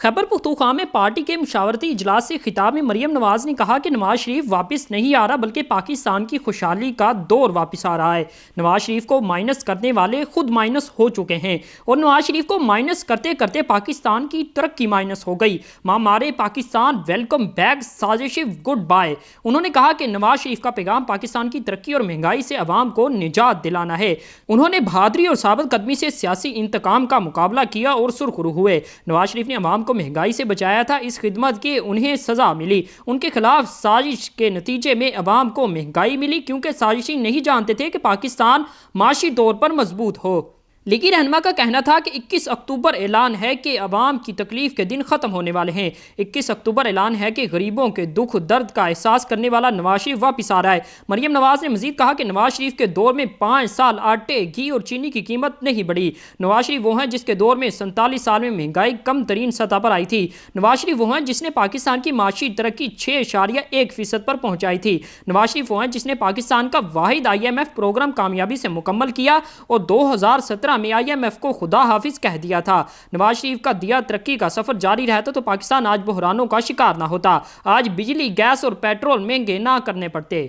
خیبر پختونخوا میں پارٹی کے مشاورتی اجلاس سے خطاب میں مریم نواز نے کہا کہ نواز شریف واپس نہیں آ رہا بلکہ پاکستان کی خوشحالی کا دور واپس آ رہا ہے۔ نواز شریف کو مائنس کرنے والے خود مائنس ہو چکے ہیں اور نواز شریف کو مائنس کرتے کرتے پاکستان کی ترقی مائنس ہو گئی۔ مارے پاکستان ویلکم بیک سازش گڈ بائے۔ انہوں نے کہا کہ نواز شریف کا پیغام پاکستان کی ترقی اور مہنگائی سے عوام کو نجات دلانا ہے۔ انہوں نے بہادری اور ثابت قدمی سے سیاسی انتقام کا مقابلہ کیا اور سرخرو ہوئے۔ نواز شریف نے عوام کو مہنگائی سے بچایا تھا، اس خدمت کی انہیں سزا ملی۔ ان کے خلاف سازش کے نتیجے میں عوام کو مہنگائی ملی کیونکہ سازشی نہیں جانتے تھے کہ پاکستان معاشی طور پر مضبوط ہو۔ لیگی رہنما کا کہنا تھا کہ 21 اکتوبر اعلان ہے کہ عوام کی تکلیف کے دن ختم ہونے والے ہیں۔ 21 اکتوبر اعلان ہے کہ غریبوں کے دکھ درد کا احساس کرنے والا نواز شریف واپس آ رہا ہے۔ مریم نواز نے مزید کہا کہ نواز شریف کے دور میں 5 سال آٹے، گھی اور چینی کی قیمت نہیں بڑھی۔ نواز شریف وہ ہیں جس کے دور میں 47 سال میں مہنگائی کم ترین سطح پر آئی تھی۔ نواز شریف وہ ہیں جس نے پاکستان کی معاشی ترقی 6.1% پر پہنچائی تھی۔ نواز شریف وہ ہیں جس نے پاکستان کا واحد IMF پروگرام کامیابی سے مکمل کیا اور 2017 میں IMF کو خدا حافظ کہہ دیا تھا۔ نواز شریف کا دیا ترقی کا سفر جاری رہتا تو پاکستان آج بحرانوں کا شکار نہ ہوتا، آج بجلی، گیس اور پیٹرول مہنگے نہ کرنے پڑتے۔